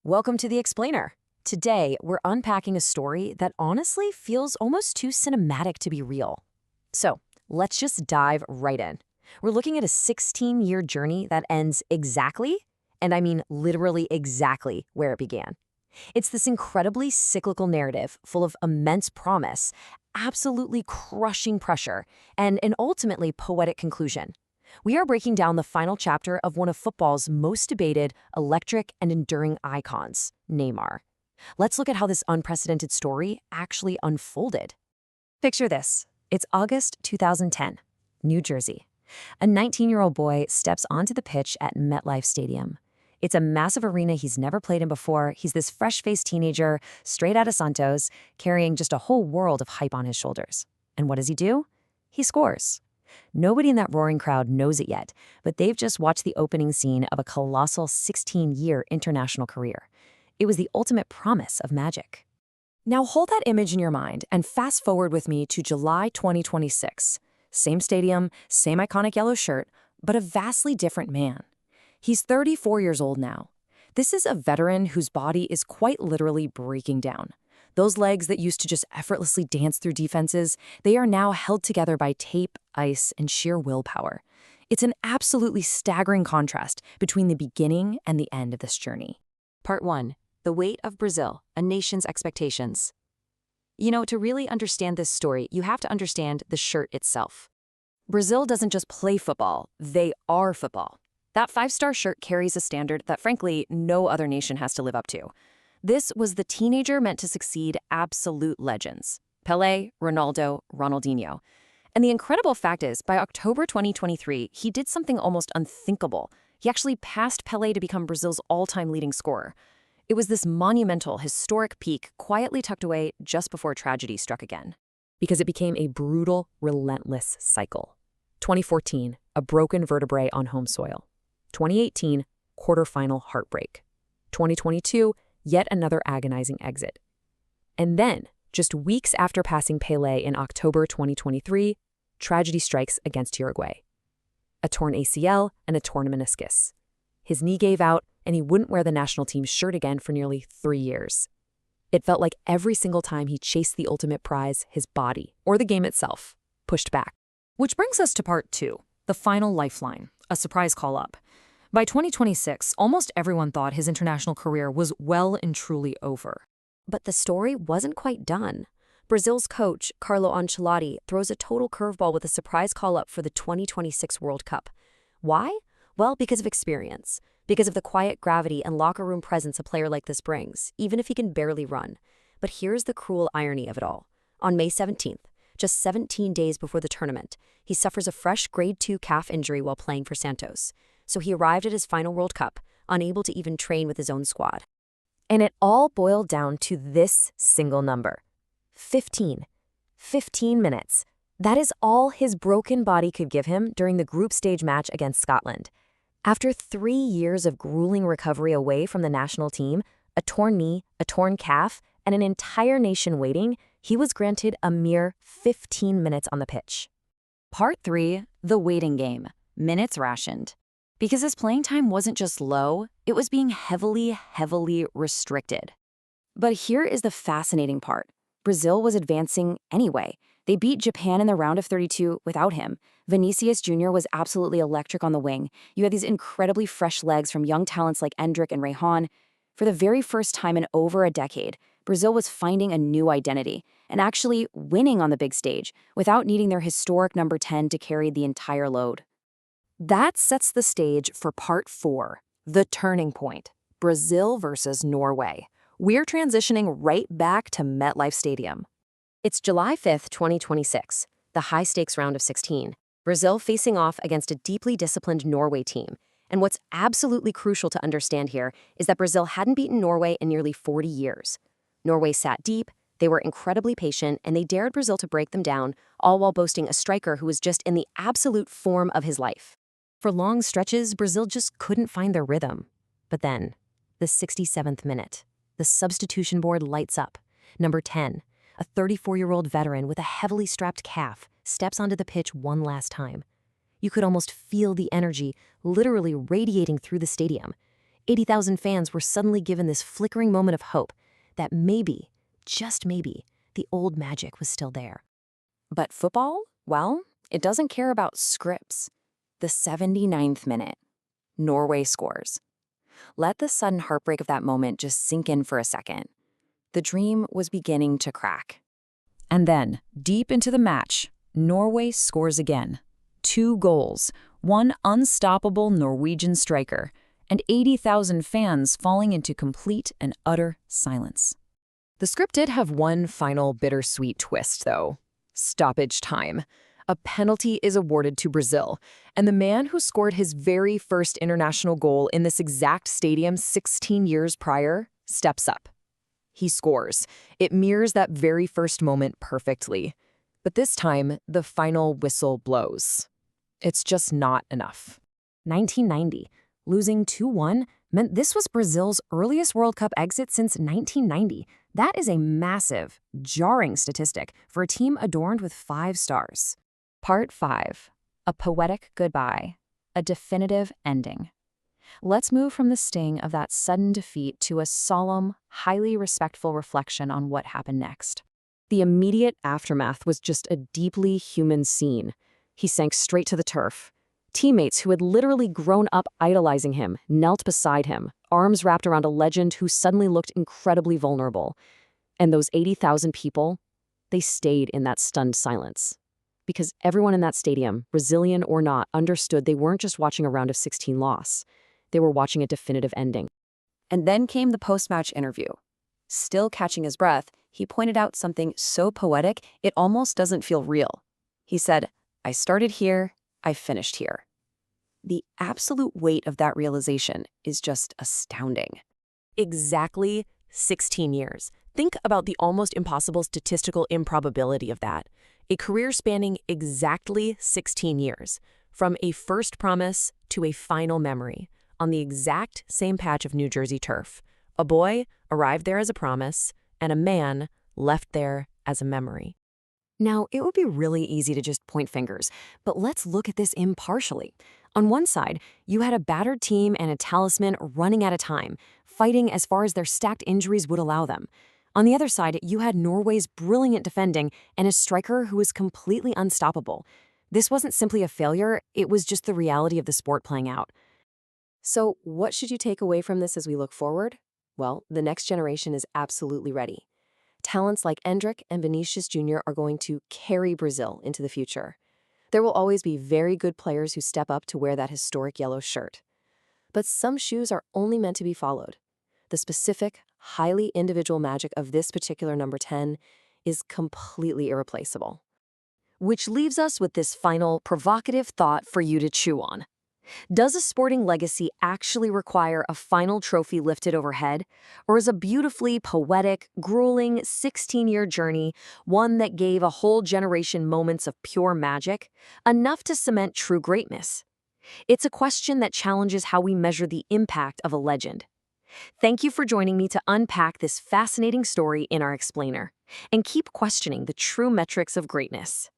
Welcome to The Explainer. Today, we're unpacking a story that honestly feels almost too cinematic to be real. So, let's just dive right in. We're looking at a 16-year journey that ends exactly, and I mean literally exactly, where it began. It's this incredibly cyclical narrative full of immense promise, absolutely crushing pressure, and an ultimately poetic conclusion. We are breaking down the final chapter of one of football's most debated, electric, and enduring icons, Neymar. Let's look at how this unprecedented story actually unfolded. Picture this. It's August 2010, New Jersey. A 19-year-old boy steps onto the pitch at MetLife Stadium. It's a massive arena he's never played in before. He's this fresh-faced teenager, straight out of Santos, carrying just a whole world of hype on his shoulders. And what does he do? He scores. Nobody in that roaring crowd knows it yet, but they've just watched the opening scene of a colossal 16-year international career. It was the ultimate promise of magic. Now hold that image in your mind and fast forward with me to July 2026. Same stadium, same iconic yellow shirt, but a vastly different man. He's 34 years old now. This is a veteran whose body is quite literally breaking down. Those legs that used to just effortlessly dance through defenses, they are now held together by tape, ice, and sheer willpower. It's an absolutely staggering contrast between the beginning and the end of this journey. Part 1. The weight of Brazil, a nation's expectations. To really understand this story, you have to understand the shirt itself. Brazil doesn't just play football, they are football. That 5-star shirt carries a standard that, frankly, no other nation has to live up to. This was the teenager meant to succeed absolute legends. Pelé, Ronaldo, Ronaldinho. And the incredible fact is, by October 2023, he did something almost unthinkable. He actually passed Pelé to become Brazil's all-time leading scorer. It was this monumental, historic peak quietly tucked away just before tragedy struck again. Because it became a brutal, relentless cycle. 2014, a broken vertebrae on home soil. 2018, quarterfinal heartbreak. 2022, yet another agonizing exit. And then, just weeks after passing Pelé in October 2023, tragedy strikes against Uruguay. A torn ACL and a torn meniscus. His knee gave out, and he wouldn't wear the national team's shirt again for nearly 3 years. It felt like every single time he chased the ultimate prize, his body, or the game itself, pushed back. Which brings us to part 2, the final lifeline, a surprise call-up. By 2026, almost everyone thought his international career was well and truly over. But the story wasn't quite done. Brazil's coach, Carlo Ancelotti, throws a total curveball with a surprise call-up for the 2026 World Cup. Why? Well, because of experience. Because of the quiet gravity and locker room presence a player like this brings, even if he can barely run. But here's the cruel irony of it all. On May 17th, just 17 days before the tournament, he suffers a fresh grade 2 calf injury while playing for Santos. So he arrived at his final World Cup, unable to even train with his own squad. And it all boiled down to this single number. 15. 15 minutes. That is all his broken body could give him during the group stage match against Scotland. After 3 years of grueling recovery away from the national team, a torn knee, a torn calf, and an entire nation waiting, he was granted a mere 15 minutes on the pitch. Part 3. The waiting game. Minutes rationed. Because his playing time wasn't just low, it was being heavily restricted. But here is the fascinating part. Brazil was advancing anyway. They beat Japan in the round of 32 without him. Vinicius Jr. was absolutely electric on the wing. You had these incredibly fresh legs from young talents like Endrick and Rayhan. For the very first time in over a decade, Brazil was finding a new identity and actually winning on the big stage without needing their historic number 10 to carry the entire load. That sets the stage for part 4, the turning point, Brazil versus Norway. We're transitioning right back to MetLife Stadium. It's July 5th, 2026, the high-stakes round of 16, Brazil facing off against a deeply disciplined Norway team. And what's absolutely crucial to understand here is that Brazil hadn't beaten Norway in nearly 40 years. Norway sat deep, they were incredibly patient, and they dared Brazil to break them down, all while boasting a striker who was just in the absolute form of his life. For long stretches, Brazil just couldn't find their rhythm. But then, the 67th minute, the substitution board lights up. Number 10, a 34-year-old veteran with a heavily strapped calf, steps onto the pitch one last time. You could almost feel the energy literally radiating through the stadium. 80,000 fans were suddenly given this flickering moment of hope that maybe, just maybe, the old magic was still there. But football, well, it doesn't care about scripts. The 79th minute. Norway scores. Let the sudden heartbreak of that moment just sink in for a second. The dream was beginning to crack. And then, deep into the match, Norway scores again. 2 goals, one unstoppable Norwegian striker, and 80,000 fans falling into complete and utter silence. The script did have one final bittersweet twist, though. Stoppage time. A penalty is awarded to Brazil, and the man who scored his very first international goal in this exact stadium 16 years prior steps up. He scores. It mirrors that very first moment perfectly. But this time, the final whistle blows. It's just not enough. 1990, losing 2-1 meant this was Brazil's earliest World Cup exit since 1990. That is a massive, jarring statistic for a team adorned with 5 stars. Part 5. A poetic goodbye. A definitive ending. Let's move from the sting of that sudden defeat to a solemn, highly respectful reflection on what happened next. The immediate aftermath was just a deeply human scene. He sank straight to the turf. Teammates who had literally grown up idolizing him knelt beside him, arms wrapped around a legend who suddenly looked incredibly vulnerable. And those 80,000 people, they stayed in that stunned silence. Because everyone in that stadium, Brazilian or not, understood they weren't just watching a round of 16 loss. They were watching a definitive ending. And then came the post-match interview. Still catching his breath, he pointed out something so poetic it almost doesn't feel real. He said, "I started here, I finished here." The absolute weight of that realization is just astounding. Exactly 16 years. Think about the almost impossible statistical improbability of that. A career spanning exactly 16 years, from a first promise to a final memory, on the exact same patch of New Jersey turf. A boy arrived there as a promise, and a man left there as a memory. Now, it would be really easy to just point fingers, but let's look at this impartially. On one side, you had a battered team and a talisman running out of time, fighting as far as their stacked injuries would allow them. On the other side, you had Norway's brilliant defending and a striker who was completely unstoppable. This wasn't simply a failure, it was just the reality of the sport playing out. So, what should you take away from this as we look forward? Well, the next generation is absolutely ready. Talents like Endrick and Vinicius Jr. are going to carry Brazil into the future. There will always be very good players who step up to wear that historic yellow shirt. But some shoes are only meant to be followed. The specific, highly individual magic of this particular number 10 is completely irreplaceable. Which leaves us with this final, provocative thought for you to chew on. Does a sporting legacy actually require a final trophy lifted overhead? Or is a beautifully poetic, grueling 16-year journey one that gave a whole generation moments of pure magic, enough to cement true greatness? It's a question that challenges how we measure the impact of a legend. Thank you for joining me to unpack this fascinating story in our explainer, and keep questioning the true metrics of greatness.